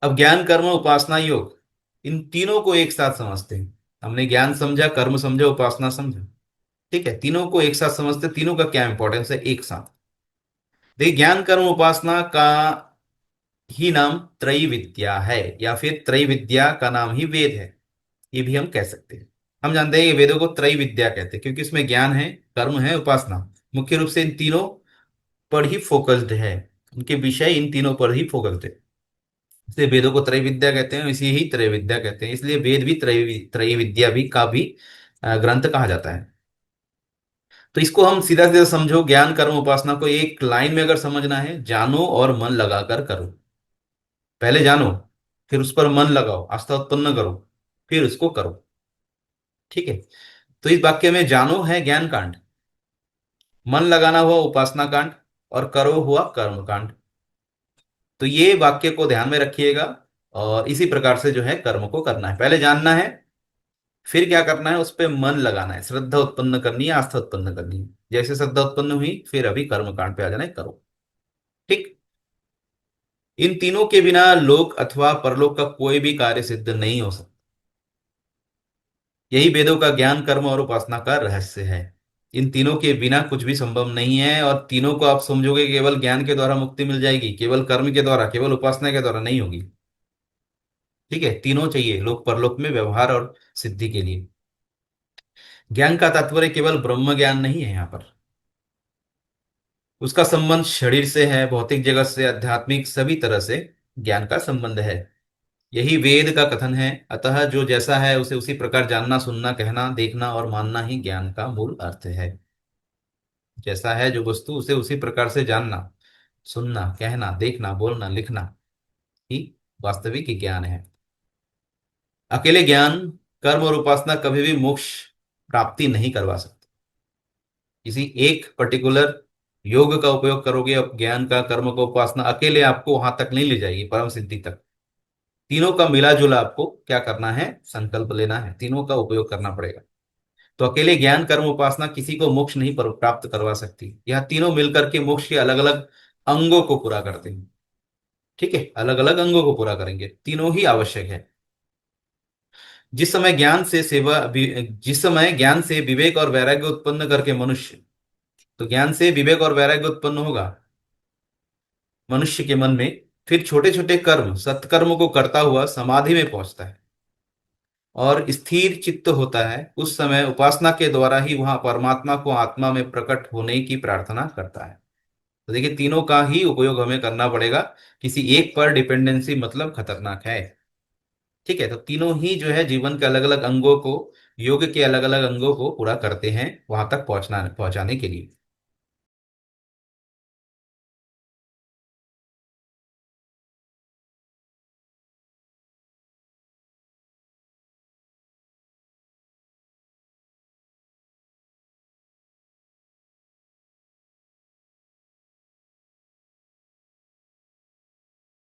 अब ज्ञान कर्म उपासना योग, इन तीनों को एक साथ समझते हैं। हमने ज्ञान समझा, कर्म समझा, उपासना समझा। ठीक है, तीनों को एक साथ समझते, तीनों का क्या इंपॉर्टेंस है एक साथ। देखिए, ज्ञान कर्म उपासना का ही नाम त्रयी विद्या है, या फिर त्रयी विद्या का नाम ही वेद है, ये भी हम कह सकते हैं। हम जानते हैं कि वेदों को त्रयी विद्या कहते हैं क्योंकि इसमें ज्ञान है, कर्म है, उपासना, मुख्य रूप से इन तीनों पर ही फोकस्ड है। उनके विषय इन तीनों पर ही फोकस्ड है, इसलिए वेदों को त्रय विद्या कहते हैं, इसी ही त्रय विद्या कहते हैं, इसलिए वेद भी त्रय विद्या भी का भी ग्रंथ कहा जाता है। तो इसको हम सीधा सीधा समझो, ज्ञान कर्म उपासना को एक लाइन में अगर समझना है, जानो और मन लगाकर करो। पहले जानो, फिर उस पर मन लगाओ, आस्था उत्पन्न करो, फिर उसको करो। ठीक है, तो इस वाक्य में जानो है ज्ञान कांड, मन लगाना हुआ उपासना कांड, और करो हुआ कर्म कांड। तो ये वाक्य को ध्यान में रखिएगा, और इसी प्रकार से जो है कर्म को करना है। पहले जानना है, फिर क्या करना है, उस पर मन लगाना है, श्रद्धा उत्पन्न करनी है, आस्था उत्पन्न करनी है। जैसे श्रद्धा उत्पन्न हुई, फिर अभी कर्म कांड पे आ जाना है, करो। ठीक। इन तीनों के बिना लोक अथवा परलोक का कोई भी कार्य सिद्ध नहीं हो सकता। यही वेदों का ज्ञान कर्म और उपासना का रहस्य है। इन तीनों के बिना कुछ भी संभव नहीं है, और तीनों को आप समझोगे कि केवल ज्ञान के द्वारा मुक्ति मिल जाएगी, केवल कर्म के द्वारा, केवल उपासना के द्वारा नहीं होगी। ठीक है, तीनों चाहिए लोक परलोक में व्यवहार और सिद्धि के लिए। ज्ञान का तात्पर्य केवल ब्रह्म ज्ञान नहीं है यहाँ पर, उसका संबंध शरीर से है, भौतिक जगत से, आध्यात्मिक सभी तरह से ज्ञान का संबंध है। यही वेद का कथन है, अतः जो जैसा है उसे उसी प्रकार जानना, सुनना, कहना, देखना और मानना ही ज्ञान का मूल अर्थ है। जैसा है जो वस्तु, उसे उसी प्रकार से जानना, सुनना, कहना, देखना, बोलना, लिखना ही वास्तविक ज्ञान है। अकेले ज्ञान कर्म और उपासना कभी भी मोक्ष प्राप्ति नहीं करवा सकते। किसी एक पर्टिकुलर योग का उपयोग करोगे, अब ज्ञान का, कर्म का, उपासना अकेले आपको वहां तक नहीं ले जाएगी, परम सिद्धि तक। तीनों का मिला जुला आपको क्या करना है, संकल्प लेना है, तीनों का उपयोग करना पड़ेगा। तो अकेले ज्ञान कर्म उपासना किसी को मोक्ष नहीं प्राप्त करवा सकती, यह तीनों मिलकर के मोक्ष के अलग अलग अंगों को पूरा करते हैं। ठीक है, अलग अलग अंगों को पूरा करेंगे, तीनों ही आवश्यक है। जिस समय ज्ञान से विवेक और वैराग्य उत्पन्न करके मनुष्य, तो ज्ञान से विवेक और वैराग्य उत्पन्न होगा मनुष्य के मन में, फिर छोटे छोटे कर्म सत्कर्म को करता हुआ समाधि में पहुंचता है और स्थिर चित्त होता है। उस समय उपासना के द्वारा ही वहां परमात्मा को आत्मा में प्रकट होने की प्रार्थना करता है। तो देखिए, तीनों का ही उपयोग हमें करना पड़ेगा, किसी एक पर डिपेंडेंसी मतलब खतरनाक है। ठीक है, तो तीनों ही जो है जीवन के अलग अलग अंगों को, योग के अलग अलग अंगों को पूरा करते हैं वहां तक पहुंचना, पहुंचाने के लिए।